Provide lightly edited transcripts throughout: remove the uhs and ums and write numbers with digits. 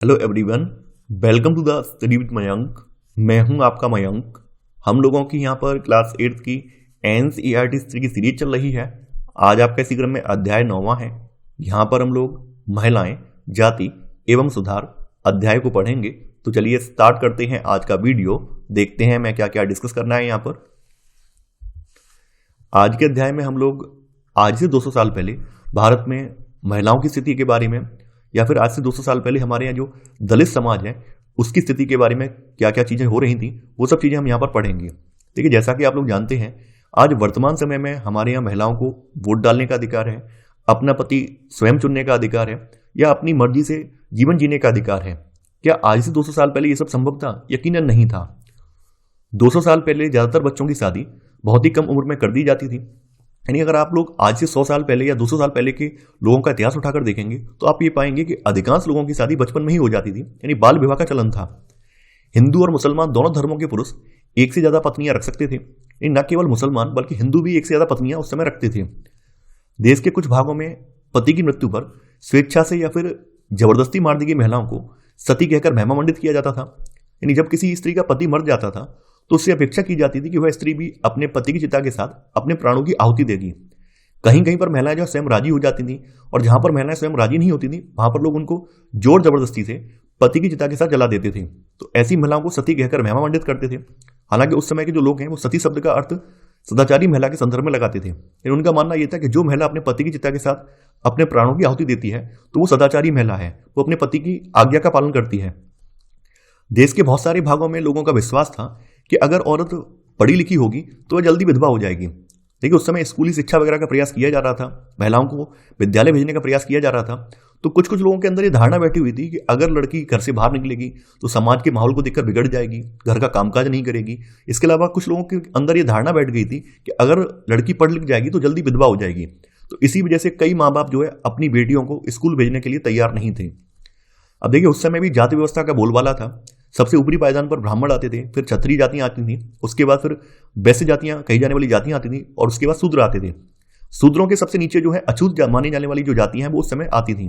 Hello everyone, welcome to the study with Mayank. मैं हूं आपका मयंक। हम लोगों की यहां पर क्लास 8 की एनसीईआरटी हिस्ट्री की सीरीज चल रही है। आज आपका इसी क्रम में अध्याय 9वां है। यहां पर हम लोग महिलाएं, जाति एवं सुधार अध्याय को पढ़ेंगे। तो चलिए स्टार्ट करते हैं आज का वीडियो। देखते हैं मैं क्या क्या डिस्कस करना है। यहां पर आज के अध्याय में हम लोग आज से 200 साल पहले भारत में महिलाओं की स्थिति के बारे में, या फिर आज से 200 साल पहले हमारे यहाँ जो दलित समाज है उसकी स्थिति के बारे में क्या क्या चीज़ें हो रही थी, वो सब चीज़ें हम यहाँ पर पढ़ेंगे। देखिए, जैसा कि आप लोग जानते हैं, आज वर्तमान समय में हमारे यहाँ महिलाओं को वोट डालने का अधिकार है, अपना पति स्वयं चुनने का अधिकार है, या अपनी मर्जी से जीवन जीने का अधिकार है। क्या आज से 200 साल पहले ये सब संभव था? यकीनन नहीं था। 200 साल पहले ज़्यादातर बच्चों की शादी बहुत ही कम उम्र में कर दी जाती थी। यानी अगर आप लोग आज से 100 साल पहले या 200 साल पहले के लोगों का इतिहास उठाकर देखेंगे तो आप ये पाएंगे कि अधिकांश लोगों की शादी बचपन में ही हो जाती थी। यानी बाल विवाह का चलन था। हिंदू और मुसलमान दोनों धर्मों के पुरुष एक से ज्यादा पत्नियां रख सकते थे। न केवल मुसलमान बल्कि हिंदू भी एक से ज्यादा पत्नियां उस समय रखते थे। देश के कुछ भागों में पति की मृत्यु पर स्वेच्छा से या फिर जबरदस्ती मार दी गई महिलाओं को सती कहकर महिमामंडित किया जाता था। यानी जब किसी स्त्री का पति मर जाता था तो उससे अपेक्षा की जाती थी कि वह स्त्री भी अपने पति की चिता के साथ अपने प्राणों की आहुति देगी। कहीं कहीं पर महिलाएं जो स्वयं राजी हो जाती थी, और जहां पर महिलाएं स्वयं राजी नहीं होती थी वहां पर लोग उनको जोर जबरदस्ती से पति की चिता के साथ जला देते थे। तो ऐसी महिलाओं को सती कहकर महिमामंडित करते थे। हालांकि उस समय के जो लोग हैं वो सती शब्द का अर्थ सदाचारी महिला के संदर्भ में लगाते थे। उनका मानना यह था कि जो महिला अपने पति की चिता के साथ अपने प्राणों की आहुति देती है तो वो सदाचारी महिला है, वो अपने पति की आज्ञा का पालन करती है। देश के बहुत सारे भागों में लोगों का विश्वास था कि अगर औरत पढ़ी लिखी होगी तो वह जल्दी विधवा हो जाएगी। देखिए, उस समय स्कूली शिक्षा वगैरह का प्रयास किया जा रहा था, महिलाओं को विद्यालय भेजने का प्रयास किया जा रहा था। तो कुछ कुछ लोगों के अंदर ये धारणा बैठी हुई थी कि अगर लड़की घर से बाहर निकलेगी तो समाज के माहौल को देखकर बिगड़ जाएगी, घर का कामकाज नहीं करेगी। इसके अलावा कुछ लोगों के अंदर ये धारणा बैठ गई थी कि अगर लड़की पढ़ लिख जाएगी तो जल्दी विधवा हो जाएगी। तो इसी वजह से कई माँ बाप जो है अपनी बेटियों को स्कूल भेजने के लिए तैयार नहीं थे। अब देखिए, उस समय भी जाति व्यवस्था का बोलबाला था। सबसे ऊपरी पायदान पर ब्राह्मण आते थे, फिर क्षत्रिय जातियां आती थी, उसके बाद फिर वैश्य जातियां कही जाने वाली जातियां आती थी, और उसके बाद शूद्र आते थे। शूद्रों के सबसे नीचे जो है अछूत मानी जाने वाली जो जातियां हैं वो उस समय आती थी।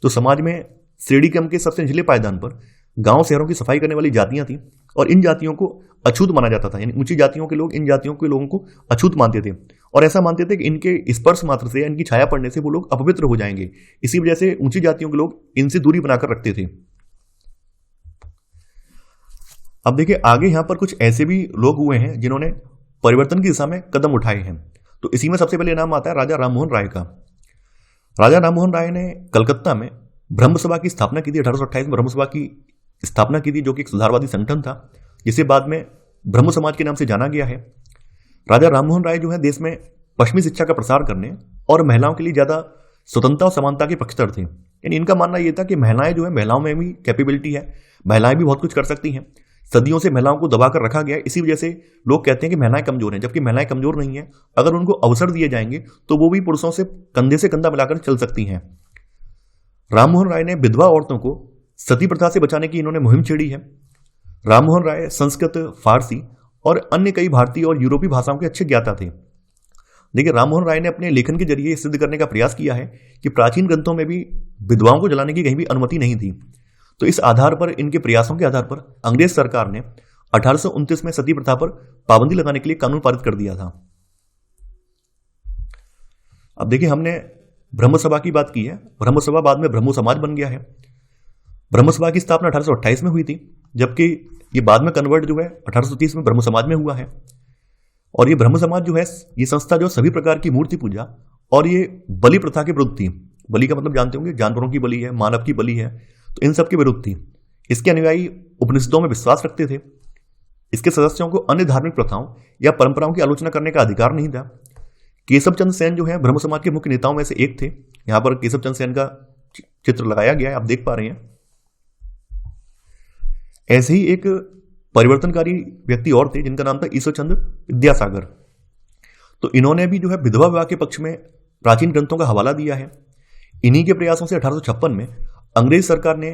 तो समाज में श्रेणी क्रम के सबसे निचले पायदान पर गांव शहरों की सफाई करने वाली जातियां थी, और इन जातियों को अछूत माना जाता था। यानी ऊंची जातियों के लोग इन जातियों के लोगों को अछूत मानते थे, और ऐसा मानते थे कि इनके स्पर्श मात्र से या इनकी छाया पड़ने से वो लोग अपवित्र हो जाएंगे। इसी वजह से ऊंची जातियों के लोग इनसे दूरी बनाकर रखते थे। अब देखिए, आगे यहां पर कुछ ऐसे भी लोग हुए हैं जिन्होंने परिवर्तन की दिशा में कदम उठाए हैं। तो इसी में सबसे पहले नाम आता है राजा राममोहन राय का। राजा राममोहन राय ने कलकत्ता में ब्रह्म सभा की स्थापना की थी। 1828 में ब्रह्म सभा की स्थापना की थी, जो कि एक सुधारवादी संगठन था, जिसे बाद में ब्रह्म समाज के नाम से जाना गया है। राजा राममोहन राय जो है देश में पश्चिमी शिक्षा का प्रसार करने और महिलाओं के लिए ज्यादा स्वतंत्रता और समानता के पक्षधर थे। यानी इनका मानना यह था कि महिलाएं जो है, महिलाओं में भी कैपेबिलिटी है, महिलाएं भी बहुत कुछ कर सकती हैं। सदियों से महिलाओं को दबाकर रखा गया है, इसी वजह से लोग कहते हैं कि महिलाएं कमजोर हैं, जबकि महिलाएं कमजोर नहीं है। अगर उनको अवसर दिए जाएंगे तो वो भी पुरुषों से कंधा मिलाकर चल सकती हैं। राममोहन राय ने विधवा औरतों को सती प्रथा से बचाने की इन्होंने मुहिम छेड़ी है। राममोहन राय संस्कृत, फारसी और अन्य कई भारतीय और यूरोपीय भाषाओं के अच्छे ज्ञाता थे। देखिए, राममोहन राय ने अपने लेखन के जरिए सिद्ध करने का प्रयास किया है कि प्राचीन ग्रंथों में भी विधवाओं को जलाने की कहीं भी अनुमति नहीं थी। तो इस आधार पर, इनके प्रयासों के आधार पर अंग्रेज सरकार ने 1829 में सती प्रथा पर पाबंदी लगाने के लिए कानून पारित कर दिया था। अब देखिए, हमने ब्रह्म सभा की बात की है। ब्रह्म सभा बाद में ब्रह्मो समाज बन गया है। ब्रह्म सभा की स्थापना 1828 में हुई थी, जबकि ये बाद में कन्वर्ट जो है 1830 में ब्रह्म समाज में हुआ है। और ये ब्रह्म समाज जो है, ये संस्था जो सभी प्रकार की मूर्ति पूजा और ये बलि प्रथा के विरुद्ध थी। बलि का मतलब जानते होंगे, जानवरों की बलि है, मानव की बलि है, तो इन सब के विरुद्ध थी। इसके अनुयायी उपनिषदों में विश्वास रखते थे। इसके सदस्यों को अन्य धार्मिक प्रथाओं या परंपराओं की आलोचना करने का अधिकार नहीं था। केशव चंद्र सेन जो है ब्रह्म समाज के मुख्य नेताओं में से एक थे। यहां पर केशव चंद्र सेन का चित्र लगाया गया है, आप देख पा रहे हैं। ऐसे ही एक परिवर्तनकारी व्यक्ति और थे जिनका नाम था ईश्वर चंद्र विद्यासागर। तो इन्होंने भी जो है विधवा विवाह के पक्ष में प्राचीन ग्रंथों का हवाला दिया है। इन्हीं के प्रयासों से 1856 में अंग्रेज सरकार ने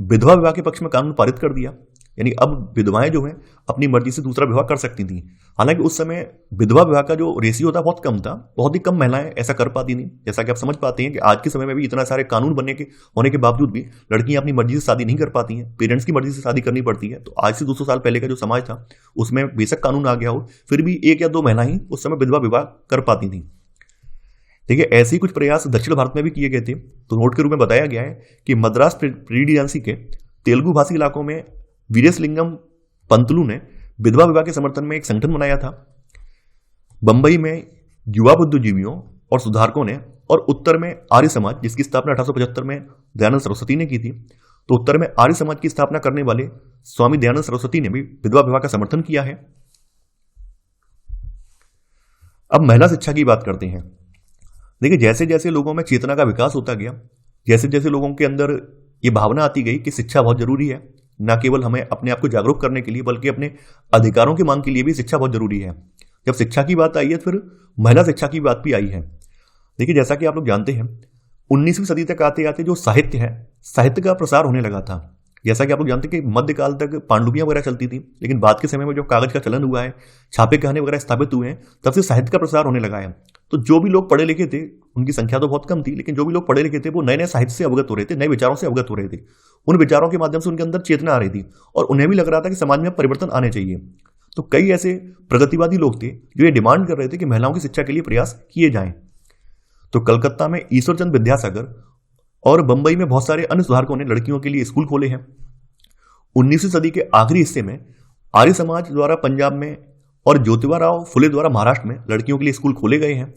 विधवा विवाह के पक्ष में कानून पारित कर दिया। यानी अब विधवाएं जो हैं अपनी मर्जी से दूसरा विवाह कर सकती थी। हालांकि उस समय विधवा विवाह का जो रेशियो था बहुत कम था, बहुत ही कम महिलाएं ऐसा कर पाती थी। जैसा कि आप समझ पाते हैं कि आज के समय में भी इतना सारे कानून बनने के होने के बावजूद भी लड़कियां अपनी मर्जी से शादी नहीं कर पाती हैं, पेरेंट्स की मर्जी से शादी करनी पड़ती है। तो आज से 200 साल पहले का जो समाज था उसमें बेशक कानून आ गया हो, फिर भी 1 या 2 महिलाएं ही उस समय विधवा विवाह कर पाती थी। देखिए, ऐसे ही कुछ प्रयास दक्षिण भारत में भी किए गए थे। तो नोट के रूप में बताया गया है कि मद्रास प्रेसिडेंसी के तेलुगु भाषी इलाकों में वीरेशलिंगम पंतलु ने विधवा विवाह के समर्थन में एक संगठन बनाया था। बंबई में युवा बुद्धिजीवियों और सुधारकों ने, और उत्तर में आर्य समाज, जिसकी स्थापना 1875 में दयानंद सरस्वती ने की थी, तो उत्तर में आर्य समाज की स्थापना करने वाले स्वामी दयानंद सरस्वती ने भी विधवा विवाह का समर्थन किया है। अब महिला शिक्षा की बात करते हैं। देखिए, जैसे जैसे लोगों में चेतना का विकास होता गया, जैसे जैसे लोगों के अंदर ये भावना आती गई कि शिक्षा बहुत जरूरी है, न केवल हमें अपने आप को जागरूक करने के लिए बल्कि अपने अधिकारों की मांग के लिए भी शिक्षा बहुत जरूरी है। जब शिक्षा की बात आई है, फिर महिला शिक्षा की बात भी आई है। देखिए, जैसा कि आप लोग जानते हैं, 19वीं सदी तक आते आते जो साहित्य है, साहित्य का प्रसार होने लगा था। जैसा कि आप लोग जानते हैं कि मध्यकाल तक पांडुलिपियां वगैरह चलती थी, लेकिन बाद के समय में जो कागज का चलन हुआ है, छापे कहने वगैरह स्थापित हुए हैं, तब से साहित्य का प्रसार होने लगा है। तो जो भी लोग पढ़े लिखे थे, उनकी संख्या तो बहुत कम थी, लेकिन जो भी लोग पढ़े लिखे थे वो नए नए साहित्य से अवगत हो रहे थे, नए विचारों से अवगत हो रहे थे। उन विचारों के माध्यम से उनके अंदर चेतना आ रही थी और उन्हें भी लग रहा था कि समाज में परिवर्तन आने चाहिए। तो कई ऐसे प्रगतिवादी लोग थे जो ये डिमांड कर रहे थे कि महिलाओं की शिक्षा के लिए प्रयास किए जाएं। तो कलकत्ता में ईश्वरचंद विद्यासागर और बंबई में बहुत सारे अन्य सुधारकों ने लड़कियों के लिए स्कूल खोले हैं। 19वीं सदी के आखिरी हिस्से में आर्य समाज द्वारा पंजाब में और ज्योतिबा फुले द्वारा महाराष्ट्र में लड़कियों के लिए स्कूल खोले गए हैं।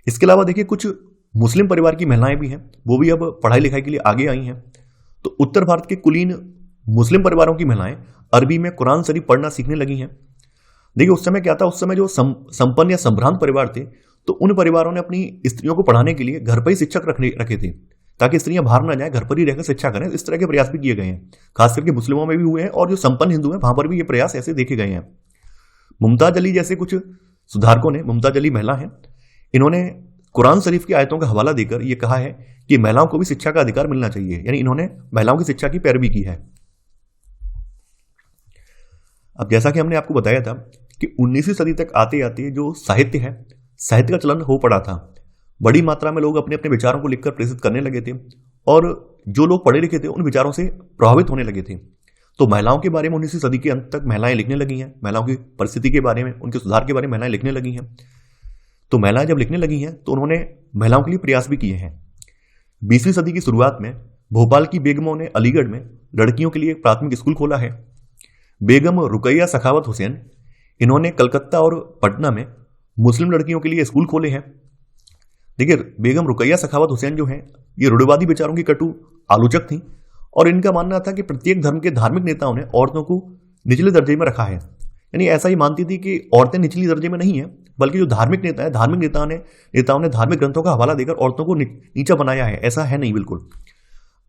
इसके अलावा देखिए, कुछ मुस्लिम परिवार की महिलाएं भी हैं, वो भी अब पढ़ाई लिखाई के लिए आगे आई हैं। तो उत्तर भारत के कुलीन मुस्लिम परिवारों की महिलाएं अरबी में कुरान शरीफ पढ़ना सीखने लगी हैं। देखिए, उस समय क्या था, उस समय जो संपन्न या संभ्रांत परिवार थे, तो उन परिवारों ने अपनी स्त्रियों को पढ़ाने के लिए घर पर ही शिक्षक रखे थे, ताकि स्त्रियां बाहर ना जाए, घर पर ही रहकर शिक्षा करें। इस तरह के प्रयास भी किए गए हैं, खास करके मुस्लिमों में भी हुए हैं, और जो संपन्न हिंदू हैं वहां पर भी ये प्रयास ऐसे देखे गए हैं। मुमताज अली जैसे कुछ सुधारकों ने, मुमताज अली महिला हैं, इन्होंने कुरान शरीफ की आयतों का हवाला देकर यह कहा है कि महिलाओं को भी शिक्षा का अधिकार मिलना चाहिए, यानी इन्होंने महिलाओं की शिक्षा की पैरवी की है। अब जैसा कि हमने आपको बताया था कि 19वीं सदी तक आते आते जो साहित्य है, साहित्य का चलन हो पड़ा था। बड़ी मात्रा में लोग अपने अपने विचारों को लिखकर प्रेषित करने लगे थे, और जो लोग पढ़े लिखे थे उन विचारों से प्रभावित होने लगे थे। तो महिलाओं के बारे में 19वीं सदी के अंत तक महिलाएं लिखने लगी हैं, महिलाओं की परिस्थिति के बारे में, उनके सुधार के बारे में महिलाएं लिखने लगी हैं। तो महिलाएं जब लिखने लगी हैं तो उन्होंने महिलाओं के लिए प्रयास भी किए हैं। 20वीं सदी की शुरुआत में भोपाल की बेगमों ने अलीगढ़ में लड़कियों के लिए एक प्राथमिक स्कूल खोला है। बेगम रुकैया सखावत हुसैन, इन्होंने कलकत्ता और पटना में मुस्लिम लड़कियों के लिए स्कूल खोले हैं। देखिए, बेगम रुकैया सखावत हुसैन जो हैं, ये रूढ़िवादी विचारों की कटु आलोचक थी, और इनका मानना था कि प्रत्येक धर्म के धार्मिक नेताओं ने औरतों को निचले दर्जे में रखा है। यानी ऐसा ही मानती थी कि औरतें निचली दर्जे में नहीं है, बल्कि जो धार्मिक नेता है, धार्मिक नेताओं ने धार्मिक ग्रंथों का हवाला देकर औरतों को नीचा बनाया है। ऐसा है नहीं, बिल्कुल।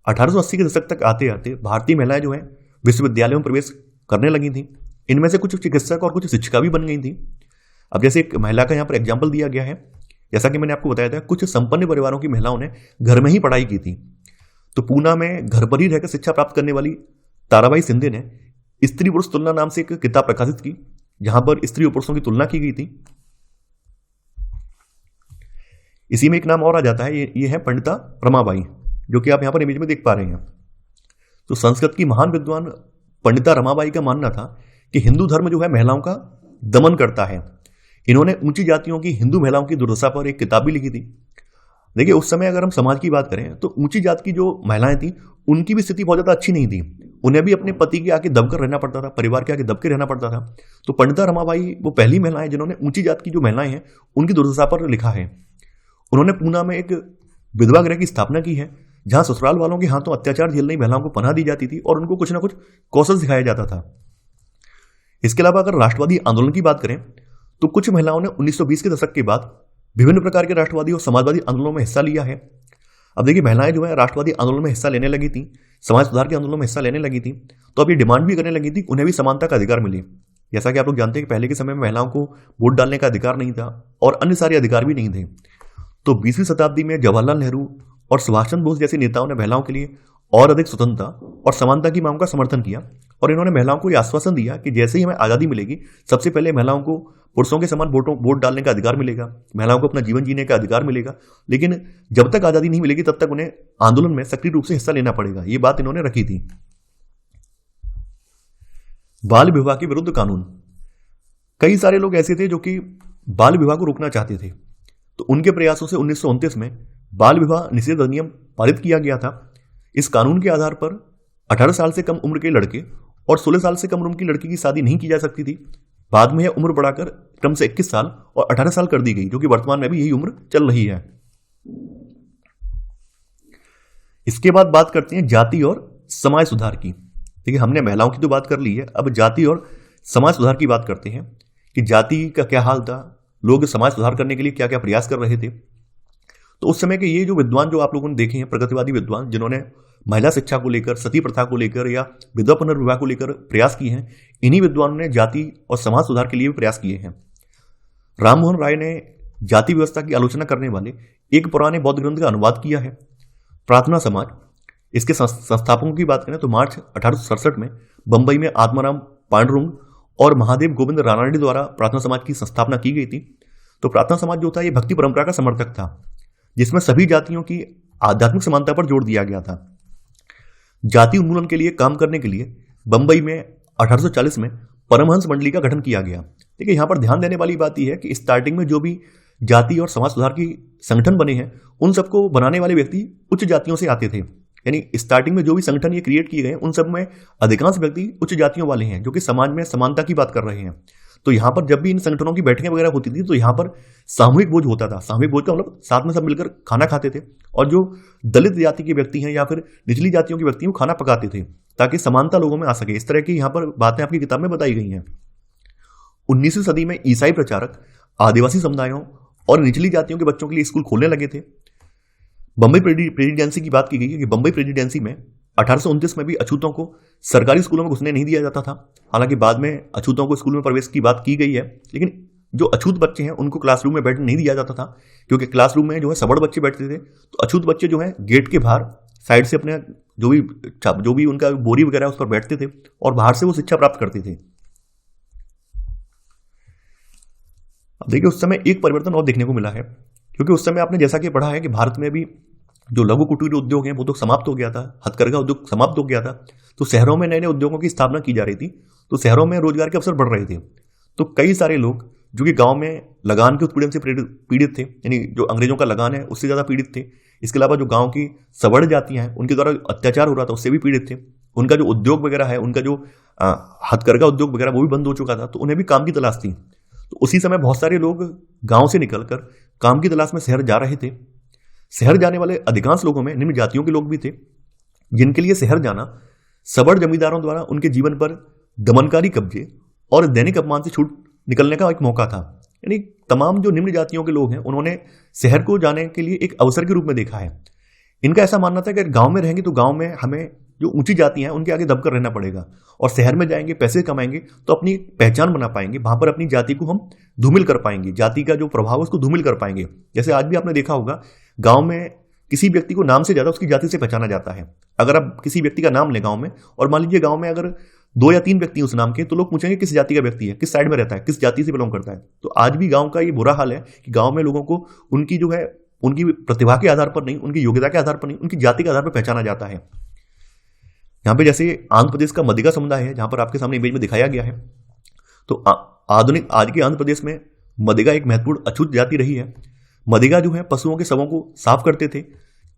1880 के दशक तक आते आते भारतीय महिलाएं जो है विश्वविद्यालयों में प्रवेश करने लगी थी। इनमें से कुछ चिकित्सक और कुछ शिक्षिका भी बन गई थी। अब जैसे एक महिला का यहाँ पर एग्जाम्पल दिया गया है, जैसा कि मैंने आपको बताया था, कुछ संपन्न परिवारों की महिलाओं ने घर में ही पढ़ाई की थी। तो पूना में घर पर ही रहकर शिक्षा प्राप्त करने वाली ताराबाई सिंधे ने स्त्री पुरुष तुलना नाम से एक किताब प्रकाशित की, जहां पर स्त्री और पुरुषों की तुलना की गई थी। इसी में एक नाम और आ जाता है, ये है पंडिता रमाबाई, जो कि आप यहां पर इमेज में देख पा रहे हैं। तो संस्कृत की महान विद्वान पंडिता रमाबाई का मानना था कि हिंदू धर्म जो है महिलाओं का दमन करता है। इन्होंने ऊंची जातियों की हिंदू महिलाओं की दुर्दशा पर एक किताब भी लिखी थी। देखिए, उस समय अगर हम समाज की बात करें तो ऊंची जात की जो महिलाएं थी उनकी भी स्थिति बहुत ज्यादा अच्छी नहीं थी। उन्हें भी अपने पति के आगे दबकर रहना पड़ता था, परिवार के आगे दबके रहना पड़ता था। तो पंडिता रमाबाई वो पहली महिलाएं जिन्होंने ऊंची जात की जो महिलाएं हैं उनकी दुर्दशा पर लिखा है। उन्होंने पूना में एक विधवा गृह की स्थापना की है, जहां ससुराल वालों के हाथों अत्याचार झेल रही महिलाओं को पनाह दी जाती थी और उनको कुछ ना कुछ कौशल सिखाया जाता था। इसके अलावा अगर राष्ट्रवादी आंदोलन की बात करें तो कुछ महिलाओं ने 1920 के दशक के बाद विभिन्न प्रकार के राष्ट्रवादी और समाजवादी आंदोलनों में हिस्सा लिया है। अब देखिए, महिलाएं जो है राष्ट्रवादी आंदोलन में हिस्सा लेने लगी थी, समाज सुधार के आंदोलन में हिस्सा लेने लगी थी, तो अब ये डिमांड भी करने लगी थी उन्हें भी समानता का अधिकार मिले। जैसा कि आप लोग जानते हैं कि पहले के समय में महिलाओं को वोट डालने का अधिकार नहीं था और अन्य सारे अधिकार भी नहीं थे। तो 20वीं शताब्दी में जवाहरलाल नेहरू और सुभाष चंद्र बोस जैसे नेताओं ने महिलाओं के लिए और अधिक स्वतंत्रता और समानता की मांग का समर्थन किया और इन्होंने महिलाओं को यह आश्वासन दिया कि जैसे ही हमें आज़ादी मिलेगी, सबसे पहले महिलाओं को पुरुषों के समान वोट डालने का अधिकार मिलेगा, महिलाओं को अपना जीवन जीने का अधिकार मिलेगा, लेकिन जब तक आज़ादी नहीं मिलेगी तब तक उन्हें आंदोलन में सक्रिय रूप से हिस्सा लेना पड़ेगा। ये बात इन्होंने रखी थी। बाल विवाह के विरुद्ध कानून। कई सारे लोग ऐसे थे जो कि बाल विवाह को रोकना चाहते थे, तो उनके प्रयासों से 1929 में बाल विवाह निषेध अधिनियम पारित किया गया था। इस कानून के आधार पर 18 साल से कम उम्र के लड़के और 16 साल से कम उम्र की लड़की की शादी नहीं की जा सकती थी। बाद में यह उम्र बढ़ाकर क्रम से 21 साल और 18 साल कर दी गई, जो कि वर्तमान में भी यही उम्र चल रही है। इसके बाद बात करते हैं जाति और समाज सुधार की। देखिए, हमने महिलाओं की तो बात कर ली है, अब जाति और समाज सुधार की बात करते हैं कि जाति का क्या हाल था, लोग समाज सुधार करने के लिए क्या क्या प्रयास कर रहे थे। तो उस समय के ये जो विद्वान जो आप लोगों ने देखे हैं, प्रगतिवादी विद्वान, जिन्होंने महिला शिक्षा को लेकर, सती प्रथा को लेकर या विधवा पुनर्विवाह को लेकर प्रयास किए हैं, इन्हीं विद्वानों ने जाति और समाज सुधार के लिए भी प्रयास किए हैं। राममोहन राय ने जाति व्यवस्था की आलोचना करने वाले एक पुराने बौद्ध ग्रंथ का अनुवाद किया है, प्रार्थना समाज। इसके संस्थापकों की बात करें तो मार्च 1867 में बंबई में आत्माराम पांडुरंग और महादेव गोविंद रानाडे द्वारा प्रार्थना समाज की स्थापना की गई थी। तो प्रार्थना समाज जो था, ये भक्ति परंपरा का समर्थक था, जिसमें सभी जातियों की आध्यात्मिक समानता पर जोर दिया गया था। जाति उन्मूलन के लिए काम करने के लिए बंबई में 1840 में परमहंस मंडली का गठन किया गया। देखिए, यहाँ पर ध्यान देने वाली बात यह है कि स्टार्टिंग में जो भी जाति और समाज सुधार की संगठन बने हैं, उन सबको बनाने वाले व्यक्ति उच्च जातियों से आते थे। यानी स्टार्टिंग में जो भी संगठन ये क्रिएट किए गए, उन सब में अधिकांश व्यक्ति उच्च जातियों वाले हैं, जो कि समाज में समानता की बात कर रहे हैं। तो यहाँ पर जब भी इन संगठनों की बैठकें वगैरह होती थी, तो यहाँ पर सामूहिक भोज होता था। सामूहिक भोज का मतलब साथ में सब मिलकर खाना खाते थे, और जो दलित जाति के व्यक्ति हैं या फिर निचली जातियों के व्यक्ति हैं, वो खाना पकाते थे ताकि समानता लोगों में आ सके। इस तरह की यहाँ पर बातें आपकी किताब में बताई गई हैं। 19वीं सदी में ईसाई प्रचारक आदिवासी समुदायों और निचली जातियों के बच्चों के लिए स्कूल खोलने लगे थे। बंबई प्रेसिडेंसी की बात की गई है कि बंबई प्रेसिडेंसी में 1829 में भी अछूतों को सरकारी स्कूलों में घुसने नहीं दिया जाता था। हालांकि बाद में अछूतों को स्कूल में प्रवेश की बात की गई है, लेकिन जो अछूत बच्चे हैं उनको क्लासरूम में बैठने नहीं दिया जाता था, क्योंकि क्लासरूम में जो है सबड़ बच्चे बैठते थे। तो अछूत बच्चे जो है गेट के बाहर साइड से अपने जो भी उनका बोरी वगैरह उस पर बैठते थे और बाहर से वो शिक्षा प्राप्त करते थे। अब देखिए, उस समय एक परिवर्तन और देखने को मिला है, क्योंकि उस समय आपने जैसा कि पढ़ा है कि भारत में भी जो लघु कुटीर उद्योग हैं वो तो समाप्त हो गया था, हथकरघा उद्योग समाप्त हो गया था। तो शहरों में नए नए उद्योगों की स्थापना की जा रही थी, तो शहरों में रोजगार के अवसर बढ़ रहे थे। तो कई सारे लोग जो कि गांव में लगान के उत्पीड़न से पीड़ित थे, यानी जो अंग्रेजों का लगान है उससे ज़्यादा पीड़ित थे। इसके अलावा जो गाँव की सवर्ण जातियाँ हैं, उनके द्वारा अत्याचार हो रहा था, उससे भी पीड़ित थे। उनका जो उद्योग वगैरह है, उनका जो हथकरघा उद्योग वगैरह वो भी बंद हो चुका था, तो उन्हें भी काम की तलाश थी। तो उसी समय बहुत सारे लोग गांव से निकलकर काम की तलाश में शहर जा रहे थे। शहर जाने वाले अधिकांश लोगों में निम्न जातियों के लोग भी थे, जिनके लिए शहर जाना सबड़ जमींदारों द्वारा उनके जीवन पर दमनकारी कब्जे और दैनिक अपमान से छूट निकलने का एक मौका था। यानी तमाम जो निम्न जातियों के लोग हैं, उन्होंने शहर को जाने के लिए एक अवसर के रूप में देखा है। इनका ऐसा मानना था कि गांव में रहेंगे तो गांव में हमें जो ऊंची जाति हैं उनके आगे दबकर रहना पड़ेगा, और शहर में जाएंगे, पैसे कमाएंगे तो अपनी पहचान बना पाएंगे, वहां पर अपनी जाति को हम धूमिल कर पाएंगे, जाति का जो प्रभाव है उसको धूमिल कर पाएंगे। जैसे आज भी आपने देखा होगा, गांव में किसी व्यक्ति को नाम से ज्यादा उसकी जाति से पहचाना जाता है। अगर आप किसी व्यक्ति का नाम लें गांव में, और मान लीजिए गांव में अगर 2 या 3 व्यक्ति उस नाम के, तो लोग पूछेंगे किस जाति का व्यक्ति है, किस साइड में रहता है, किस जाति से बिलोंग करता है। तो आज भी गांव का ये बुरा हाल है कि गांव में लोगों को उनकी जो है उनकी प्रतिभा के आधार पर नहीं, उनकी योग्यता के आधार पर नहीं, उनकी जाति के आधार पर पहचाना जाता है। यहाँ पे जैसे आंध्र प्रदेश का मदिगा समुदाय है, जहां पर आपके सामने इमेज में दिखाया गया है। तो आधुनिक आज के आंध्र प्रदेश में मदिगा एक महत्वपूर्ण अछूत जाति रही है। मदिगा जो है पशुओं के शवों को साफ करते थे,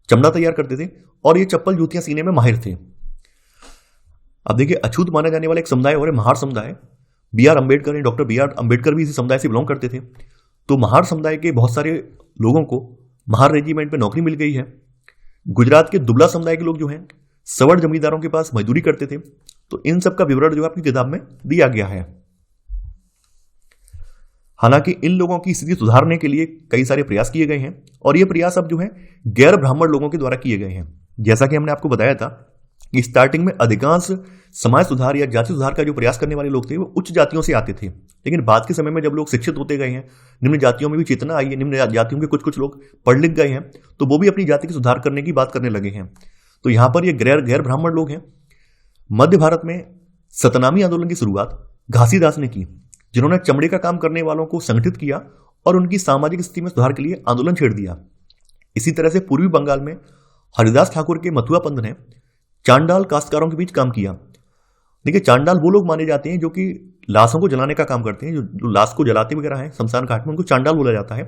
चमड़ा तैयार करते थे, और ये चप्पल जूतियां सीने में माहिर थे। अब देखिए, अछूत माना जाने वाला एक समुदाय और महार समुदाय। B.R. Ambedkar, doctor B.R. Ambedkar भी इसी समुदाय से बिलोंग करते थे। तो महार समुदाय के बहुत सारे लोगों को महार रेजिमेंट में नौकरी मिल गई है। गुजरात के दुबला समुदाय के लोग जो हैं सवर्ण जमींदारों के पास मजदूरी करते थे। तो इन सब का विवरण जो आपकी किताब में दिया गया है। हालांकि इन लोगों की स्थिति सुधारने के लिए कई सारे प्रयास किए गए हैं, और ये प्रयास अब जो है गैर ब्राह्मण लोगों के द्वारा किए गए हैं। जैसा कि हमने आपको बताया था कि स्टार्टिंग में अधिकांश समाज सुधार या जाति सुधार का जो प्रयास करने वाले लोग थे वो उच्च जातियों से आते थे, लेकिन बाद के समय में जब लोग शिक्षित होते गए हैं, निम्न जातियों में भी चेतना आई है, निम्न जातियों के कुछ कुछ लोग पढ़ लिख गए हैं, तो वो भी अपनी जाति के सुधार करने की बात करने लगे हैं। तो यहाँ पर ये गैर ब्राह्मण लोग हैं। मध्य भारत में सतनामी आंदोलन की शुरुआत घासीदास ने की, जिन्होंने चमड़े का काम करने वालों को संगठित किया और उनकी सामाजिक स्थिति में सुधार के लिए आंदोलन छेड़ दिया। इसी तरह से पूर्वी बंगाल में हरिदास ठाकुर के मथुआ पंथ ने चांडाल काश्तकारों के बीच काम किया। देखिए, चांडाल वो लोग माने जाते हैं जो कि लाशों को जलाने का काम करते हैं, जो लाश को जलाते वगैरह हैं शमशान घाट में, उनको चांडाल बोला जाता है।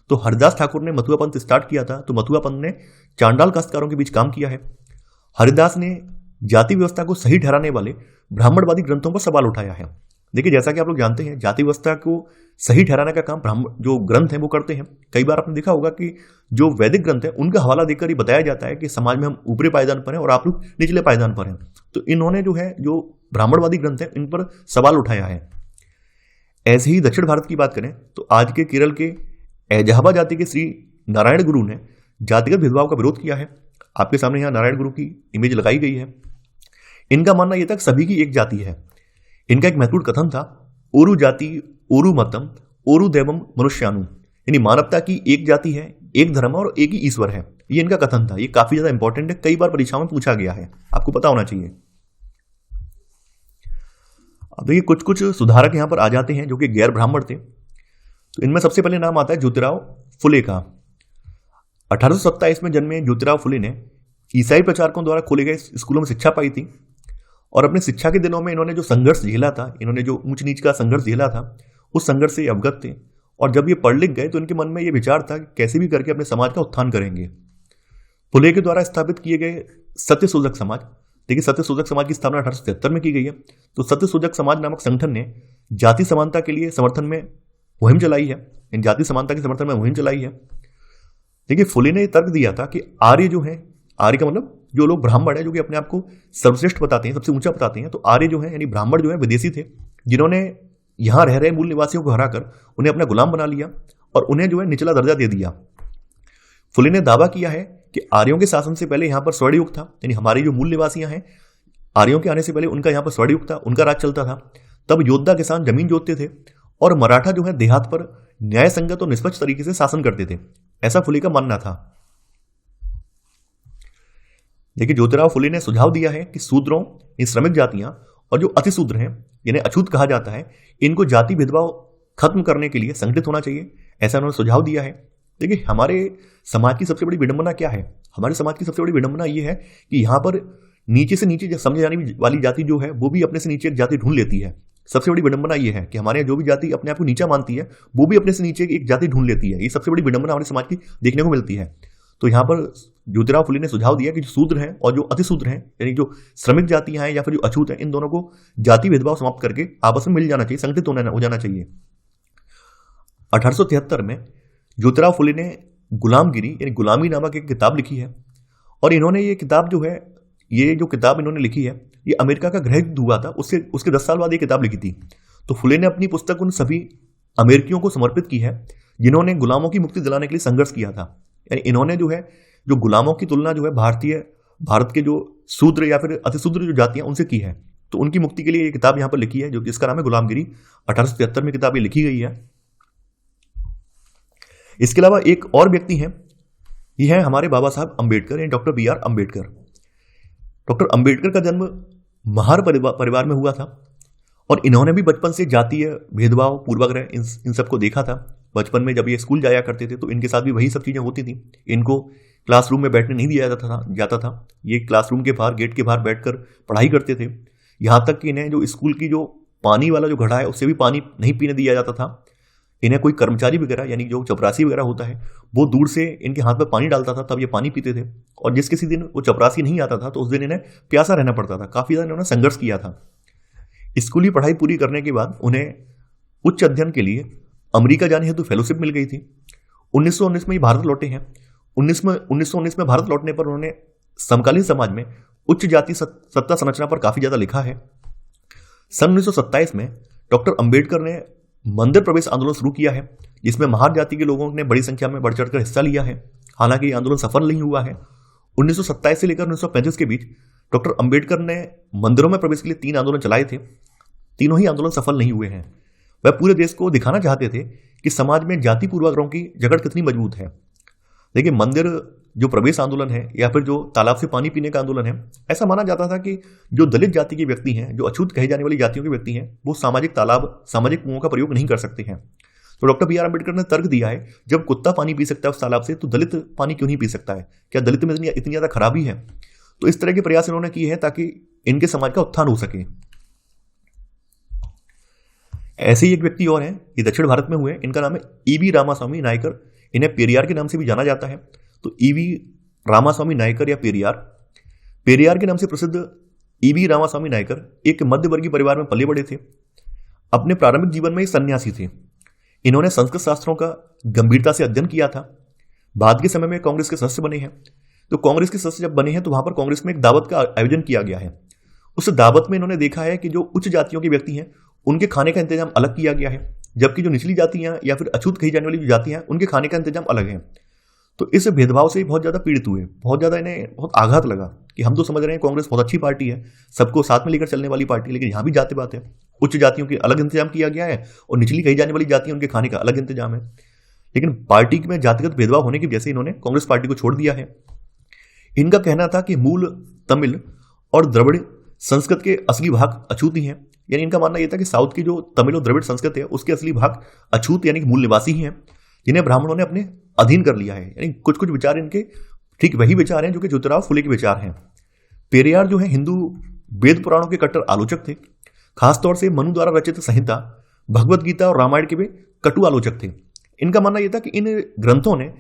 तो हरिदास ठाकुर ने मथुआ पंथ स्टार्ट किया था, तो मथुआ पंथ ने चांडाल काश्तकारों के बीच काम किया है। हरिदास ने जाति व्यवस्था को सही ठहराने वाले ब्राह्मणवादी ग्रंथों पर सवाल उठाया है। देखिए, जैसा कि आप लोग जानते हैं, जाति व्यवस्था को सही ठहराने का काम ब्राह्मण जो ग्रंथ हैं वो करते हैं। कई बार आपने देखा होगा कि जो वैदिक ग्रंथ है उनका हवाला देकर ही बताया जाता है कि समाज में हम ऊपरी पायदान पर हैं और आप लोग निचले पायदान पर हैं। तो इन्होंने जो ब्राह्मणवादी ग्रंथ है इन पर सवाल उठाया है। ऐसे ही दक्षिण भारत की बात करें तो आज के केरल के एजाहाबा जाति के श्री नारायण गुरु ने जातिगत भेदभाव का विरोध किया है। आपके सामने यहाँ नारायण गुरु की इमेज लगाई गई है। इनका मानना यह था कि सभी की एक जाति है। इनका एक महत्वपूर्ण कथन था, ओरु जाति ओरु मतम ओरु देवम मनुष्यानु, यानी मानवता की एक जाति है, एक धर्म और एक ही ईश्वर है। ये इनका कथन था। ये काफी ज्यादा इंपॉर्टेंट है, कई बार परीक्षाओं में पूछा गया है, आपको पता होना चाहिए। अब देखिए, कुछ कुछ सुधारक यहां पर आ जाते हैं जो कि गैर ब्राह्मण थे। तो इनमें सबसे पहले नाम आता है ज्योतिराव फुले का। 1827 में जन्मे ज्योतिराव फुले ने ईसाई प्रचारकों द्वारा खोले गए स्कूलों में शिक्षा पाई थी और अपने शिक्षा के दिनों में इन्होंने जो संघर्ष झेला था, इन्होंने जो ऊंच नीच का संघर्ष झेला था, उस संघर्ष से अवगत थे। और जब ये पढ़ लिख गए तो इनके मन में ये विचार था कि कैसे भी करके अपने समाज का उत्थान करेंगे। फुले के द्वारा स्थापित किए गए सत्यशोधक समाज, देखिए सत्यशोधक समाज की स्थापना 1873 में की गई है। तो सत्यशोधक समाज नामक संगठन ने जाति समानता के लिए समर्थन में मुहिम चलाई है, इन जाति समानता के समर्थन में मुहिम चलाई है। देखिए, फुले ने तर्क दिया था कि आर्य जो है, आर्य का मतलब जो लोग ब्राह्मण है, जो कि अपने आप को सर्वश्रेष्ठ बताते हैं, सबसे ऊंचा बताते हैं, तो आर्य जो है यानी ब्राह्मण जो है विदेशी थे, जिन्होंने यहां रह रहे मूल निवासियों को हराकर उन्हें अपना गुलाम बना लिया और उन्हें जो है निचला दर्जा दे दिया। फुले ने दावा किया है कि आर्यों के शासन से पहले यहां पर स्वर्णयुग था, यानी हमारे जो मूल निवासियां हैं, आर्यों के आने से पहले उनका यहां पर स्वर्णयुग था, उनका राज चलता था। तब योद्धा किसान जमीन जोतते थे और मराठा जो है देहात पर न्याय संगत और निष्पक्ष तरीके से शासन करते थे, ऐसा फुले का मानना था। देखिए, ज्योतिराव फुले ने सुझाव दिया है कि शूद्रों, इन श्रमिक जातियां और जो अतिशूद्र हैं, जिन्हें अछूत कहा जाता है, इनको जाति भेदभाव खत्म करने के लिए संगठित होना चाहिए, ऐसा उन्होंने सुझाव दिया है। देखिए, हमारे समाज की सबसे बड़ी विडंबना क्या है? हमारे समाज की सबसे बड़ी विडंबना यह है कि यहाँ पर नीचे से नीचे समझे जाने वाली जाति जो है वो भी अपने से नीचे एक जाति ढूंढ लेती है। सबसे बड़ी विडंबना यह है कि हमारे यहाँ जो भी जाति अपने आप को नीचा मानती है वो भी अपने से नीचे एक जाति ढूंढ लेती है। ये सबसे बड़ी विडंबना हमारे समाज की देखने को मिलती है। तो यहाँ पर ज्योतिराव फुले ने सुझाव दिया कि जो शूद्र हैं और जो अतिशूद्र हैं, यानी जो श्रमिक जातियां हैं या फिर जो अछूत हैं, इन दोनों को जाति भेदभाव समाप्त करके आपस में मिल जाना चाहिए, संगठित हो जाना चाहिए। 1873 में ज्योतिराव फुले ने गुलामगिरी यानी गुलामी नामक एक किताब लिखी है और इन्होंने ये किताब जो है, ये जो किताब इन्होंने लिखी है, ये अमेरिका का गृह युद्ध हुआ था उसके 10 साल बाद ये किताब लिखी थी। तो फुले ने अपनी पुस्तक उन सभी अमेरिकियों को समर्पित की है जिन्होंने गुलामों की मुक्ति दिलाने के लिए संघर्ष किया था। यानी इन्होंने जो है जो गुलामों की तुलना जो है भारत के जो शूद्र या फिर अतिशूद्र जो जातियां उनसे की है, तो उनकी मुक्ति के लिए ये किताब यहाँ पर लिखी है, जो जिसका नाम है गुलामगिरी। 1873 में किताब ये लिखी गई है। इसके अलावा एक और व्यक्ति हैं, ये है हमारे बाबा साहब अम्बेडकर, यानी doctor B R Ambedkar. Doctor Ambedkar का जन्म महार परिवार में हुआ था और इन्होंने भी बचपन से जातीय भेदभाव, पूर्वाग्रह इन सबको देखा था। बचपन में जब ये स्कूल जाया करते थे तो इनके साथ भी वही सब चीजें होती थी। इनको क्लासरूम में बैठने नहीं दिया जाता था। ये क्लासरूम के बाहर, गेट के बाहर बैठकर पढ़ाई करते थे। यहाँ तक कि इन्हें जो स्कूल की जो पानी वाला जो घड़ा है उससे भी पानी नहीं पीने दिया जाता था। इन्हें कोई कर्मचारी वगैरह यानी जो चपरासी वगैरह होता है वो दूर से इनके हाथ में पानी डालता था, तब ये पानी पीते थे। और जिस किसी दिन वो चपरासी नहीं आता था तो उस दिन इन्हें प्यासा रहना पड़ता था। काफी ज्यादा इन्होंने संघर्ष किया था। स्कूली पढ़ाई पूरी करने के बाद उन्हें उच्च अध्ययन के लिए अमेरिका जाने हेतु फेलोशिप मिल गई थी। 1919 में ये भारत लौटे हैं। 1919 में भारत लौटने पर उन्होंने समकालीन समाज में उच्च जाति सत्ता संरचना पर काफी ज्यादा लिखा है। सन 1927 में डॉक्टर अंबेडकर ने मंदिर प्रवेश आंदोलन शुरू किया है, जिसमें महार जाति के लोगों ने बड़ी संख्या में बढ़ चढ़कर हिस्सा लिया है। हालांकि ये आंदोलन सफल नहीं हुआ है। 1927 से लेकर 1935 के बीच डॉक्टर अंबेडकर ने मंदिरों में प्रवेश के लिए 3 आंदोलन चलाए थे। तीनों ही आंदोलन सफल नहीं हुए हैं। वह पूरे देश को दिखाना चाहते थे कि समाज में जाति पूर्वाग्रहों की जकड़ कितनी मजबूत है। देखिए, मंदिर जो प्रवेश आंदोलन है या फिर जो तालाब से पानी पीने का आंदोलन है, ऐसा माना जाता था कि जो दलित जाति के व्यक्ति हैं, जो अछूत कही जाने वाली जातियों के व्यक्ति हैं, वो सामाजिक तालाब, सामाजिक कुओं का प्रयोग नहीं कर सकते हैं। तो डॉक्टर बी आर अम्बेडकर ने तर्क दिया है, जब कुत्ता पानी पी सकता है उस तालाब से, तो दलित पानी क्यों नहीं पी सकता है? क्या दलित में इतनी ज्यादा खराबी है? तो इस तरह के प्रयास इन्होंने किए हैं ताकि इनके समाज का उत्थान हो सके। ऐसे ही एक व्यक्ति और हैं, ये दक्षिण भारत में हुए, इनका नाम है ईवी रामास्वामी नायकर। इन्हें पेरियार के नाम से भी जाना जाता है। तो ईवी रामास्वामी नायकर या पेरियार के नाम से प्रसिद्ध ईवी रामास्वामी नायकर एक मध्यवर्गीय परिवार में पले बड़े थे। अपने प्रारंभिक जीवन में एक सन्यासी थे। इन्होंने संस्कृत शास्त्रों का गंभीरता से अध्ययन किया था। बाद के समय में कांग्रेस के सदस्य बने हैं। तो कांग्रेस के सदस्य जब बने हैं तो वहां पर कांग्रेस में एक दावत का आयोजन किया गया है। उस दावत में इन्होंने देखा है कि जो उच्च जातियों के व्यक्ति हैं उनके खाने का इंतजाम अलग किया गया है, जबकि जो निचली जातियां या फिर अछूत कही जाने वाली जो जातियां हैं उनके खाने का इंतजाम अलग है। तो इस भेदभाव से बहुत ज्यादा पीड़ित हुए, बहुत ज्यादा इन्हें बहुत आघात लगा कि हम तो समझ रहे हैं कांग्रेस बहुत अच्छी पार्टी है, सबको साथ में लेकर चलने वाली पार्टी है, लेकिन यहाँ भी जाति बात है, उच्च जातियों के अलग इंतजाम किया गया है और निचली कही जाने वाली जातियां उनके खाने का अलग इंतजाम है। लेकिन पार्टी में जातिगत भेदभाव होने की वजह से इन्होंने कांग्रेस पार्टी को छोड़ दिया है। इनका कहना था कि मूल तमिल और द्रविड़ संस्कृत के असली भाग अछूत ही हैं। यानी इनका मानना यह था कि साउथ की जो तमिल और द्रविड़ संस्कृत है उसके असली भाग अछूत यानी कि मूल निवासी ही हैं, जिन्हें ब्राह्मणों ने अपने अधीन कर लिया है। यानी कुछ कुछ विचार इनके ठीक वही विचार हैं जो कि ज्योतिराव फुले के विचार हैं। पेरियार जो है हिंदू वेद पुराणों के कट्टर आलोचक थे। खासतौर से मनु द्वारा रचित संहिता, भगवत गीता और रामायण के वे कटु आलोचक थे। इनका मानना यह था कि इन ग्रंथों ने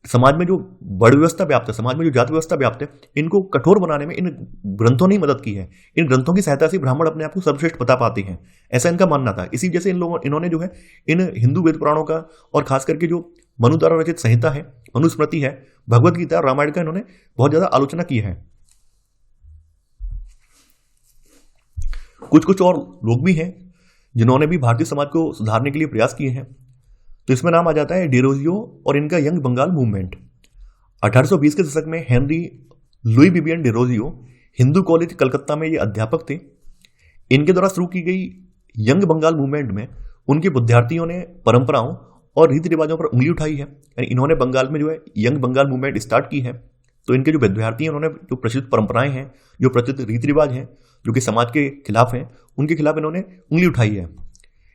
समाज में जो बड़ व्यवस्था व्याप्त है, समाज में जो जाति व्यवस्था व्याप्त है, इनको कठोर बनाने में इन ग्रंथों ने ही मदद की है। इन ग्रंथों की सहायता से ब्राह्मण अपने आप को सर्वश्रेष्ठ बता पाते हैं, ऐसा इनका मानना था। इसी वजह से इन्होंने जो है इन हिंदू वेद पुराणों का और खास करके जो मनु द्वारा रचित संहिता है, मनुस्मृति है, भगवत गीता और रामायण का इन्होंने बहुत ज्यादा आलोचना की है। कुछ कुछ और लोग भी हैं जिन्होंने भी भारतीय समाज को सुधारने के लिए प्रयास किए हैं। तो इसमें नाम आ जाता है डिरोजियो और इनका यंग बंगाल मूवमेंट। 1820 के दशक में Henry Louis Vivian Derozio Hindu college Calcutta में ये अध्यापक थे। इनके द्वारा शुरू की गई यंग बंगाल मूवमेंट में उनके विद्यार्थियों ने परंपराओं और रीति रिवाजों पर उंगली उठाई है। यानी इन्होंने बंगाल में जो है यंग बंगाल मूवमेंट स्टार्ट की है। तो इनके जो विद्यार्थी हैं उन्होंने जो प्रचलित परंपराएं हैं, जो प्रचलित रीति रिवाज हैं, जो कि समाज के खिलाफ हैं, उनके खिलाफ इन्होंने उंगली उठाई है।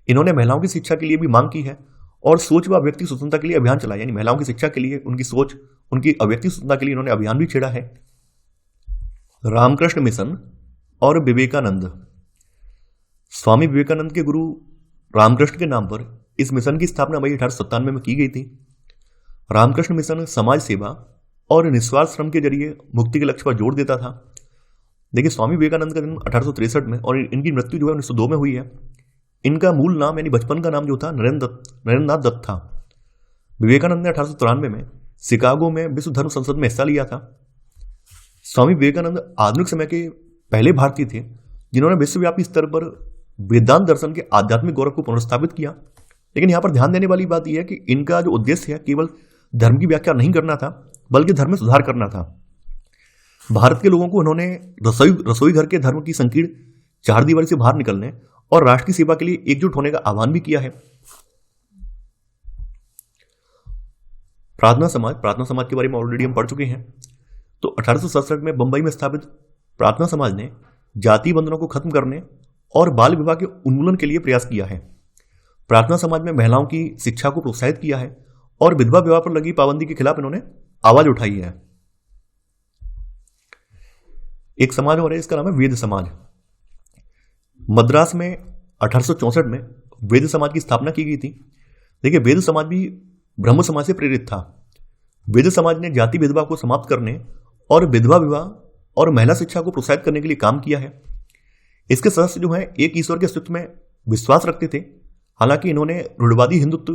इन्होंने महिलाओं की शिक्षा के लिए भी मांग की है और सोच व व्यक्ति स्वतंत्रता के लिए अभियान चलाया। यानी महिलाओं की शिक्षा के लिए, उनकी सोच, उनकी अव्यक्ति स्वतंत्रता के लिए इन्होंने अभियान भी छेड़ा है। रामकृष्ण मिशन और विवेकानंद। स्वामी विवेकानंद के गुरु रामकृष्ण के नाम पर इस मिशन की स्थापना मई 1897 में की गई थी। रामकृष्ण मिशन समाज सेवा और निस्वार्थ श्रम के जरिए मुक्ति के लक्ष्य पर जोर देता था। देखिए, स्वामी विवेकानंद का जन्म 1863 में और इनकी मृत्यु जो है 1902 में हुई है। इनका मूल नाम यानी बचपन का नाम जो था नरेंद्रनाथ दत्त था। विवेकानंद ने 1893 में शिकागो में विश्व धर्म संसद में हिस्सा लिया था। स्वामी विवेकानंद आधुनिक समय के पहले भारतीय थे जिन्होंने विश्वव्यापी स्तर पर वेदांत दर्शन के आध्यात्मिक गौरव को पुनर्स्थापित किया। लेकिन यहां पर ध्यान देने वाली बात यह है कि इनका जो उद्देश्य है केवल धर्म की व्याख्या नहीं करना था, बल्कि धर्म में सुधार करना था। भारत के लोगों को उन्होंने रसोई घर के धर्म की संकीर्ण चार दीवारी से बाहर निकलने और राष्ट्र की सेवा के लिए एकजुट होने का आह्वान भी किया है। प्रार्थना समाज के बारे में ऑलरेडी हम पढ़ चुके हैं। तो 1867 में बंबई में स्थापित प्रार्थना समाज ने जाति बंधनों को खत्म करने और बाल विवाह के उन्मूलन के लिए प्रयास किया है। प्रार्थना समाज में महिलाओं की शिक्षा को प्रोत्साहित किया है और विधवा विवाह पर लगी पाबंदी के खिलाफ इन्होंने आवाज उठाई है। एक समाज और है, इसका नाम है वेद समाज। मद्रास में 1864 में वेद समाज की स्थापना की गई थी। देखिए, वेद समाज भी ब्रह्म समाज से प्रेरित था। वेद समाज ने जाति भेदभाव को समाप्त करने और विधवा विवाह और महिला शिक्षा को प्रोत्साहित करने के लिए काम किया है। इसके सदस्य जो है एक ईश्वर के अस्तित्व में विश्वास रखते थे। हालांकि इन्होंने रूढ़िवादी हिंदुत्व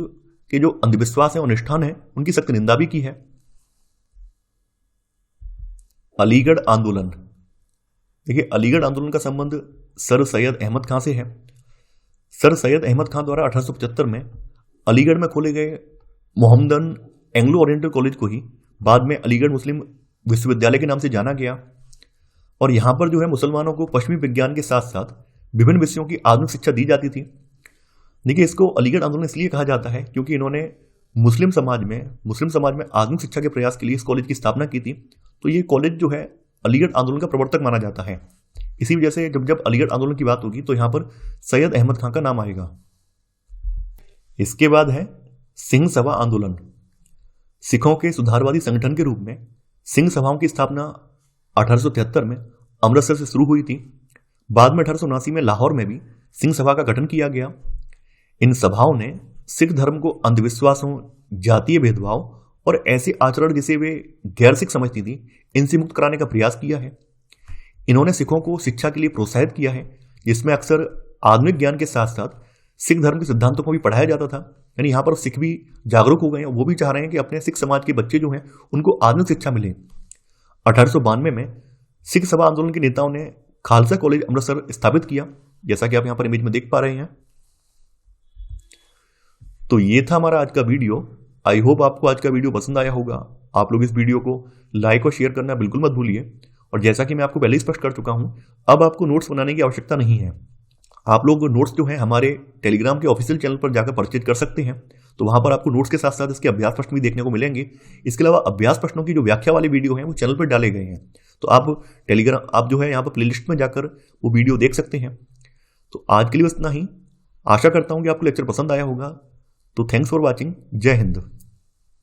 के जो अंधविश्वास है और अनुष्ठान है उनकी सख्त निंदा भी की है। अलीगढ़ आंदोलन। देखिए, अलीगढ़ आंदोलन का संबंध सर सैयद अहमद खां से है। सर सैयद अहमद खां द्वारा 1875 में अलीगढ़ में खोले गए मोहम्मदन एंग्लो ओरिएंटल कॉलेज को ही बाद में अलीगढ़ मुस्लिम विश्वविद्यालय के नाम से जाना गया। और यहां पर जो है मुसलमानों को पश्चिमी विज्ञान के साथ साथ विभिन्न विषयों की आधुनिक शिक्षा दी जाती थी। देखिए, इसको अलीगढ़ आंदोलन इसलिए कहा जाता है क्योंकि इन्होंने मुस्लिम समाज में आधुनिक शिक्षा के प्रयास के लिए इस कॉलेज की स्थापना की थी। तो ये कॉलेज जो है अलीगढ़ आंदोलन का प्रवर्तक माना जाता है। इसी वजह से जब अलीगढ़ आंदोलन की बात होगी तो यहां पर सैयद अहमद खां का नाम आएगा। इसके बाद है सिंह सभा आंदोलन। सिखों के सुधारवादी संगठन के रूप में सिंह सभाओं की स्थापना 1873 में अमृतसर से शुरू हुई थी। बाद में 1879 में लाहौर में भी सिंह सभा का गठन किया गया। इन सभाओं ने सिख धर्म को अंधविश्वासों, जातीय भेदभाव और ऐसे आचरण जिसे वे गैर सिख समझती थी, इनसे मुक्त कराने का प्रयास किया है। इन्होंने सिखों को शिक्षा के लिए प्रोत्साहित किया है, जिसमें अक्सर आधुनिक ज्ञान के साथ साथ सिख धर्म के सिद्धांतों को भी पढ़ाया जाता था। यानी यहाँ पर सिख भी जागरूक हो गए हैं, वो भी चाह रहे हैं कि अपने सिख समाज के बच्चे जो हैं उनको आधुनिक शिक्षा मिले। 1892 में सिख सभा आंदोलन के नेताओं ने खालसा कॉलेज अमृतसर स्थापित किया, जैसा कि आप यहाँ पर इमेज में देख पा रहे हैं। तो ये था हमारा आज का वीडियो। आई होप आपको आज का वीडियो पसंद आया होगा। आप लोग इस वीडियो को लाइक और शेयर करना बिल्कुल मत भूलिए। और जैसा कि मैं आपको पहले ही स्पष्ट कर चुका हूं, अब आपको नोट्स बनाने की आवश्यकता नहीं है। आप लोग नोट्स जो है हमारे टेलीग्राम के ऑफिशियल चैनल पर जाकर परचेज कर सकते हैं। तो वहां पर आपको नोट्स के साथ साथ इसके अभ्यास प्रश्न भी देखने को मिलेंगे। इसके अलावा अभ्यास प्रश्नों की जो व्याख्या वाले वीडियो हैं वो चैनल पर डाले गए हैं। तो आप जो है यहाँ पर प्लेलिस्ट में जाकर वो वीडियो देख सकते हैं। तो आज के लिए बस इतना ही। आशा करता हूँ कि आपको लेक्चर पसंद आया होगा। तो थैंक्स फॉर वॉचिंग। जय हिंद।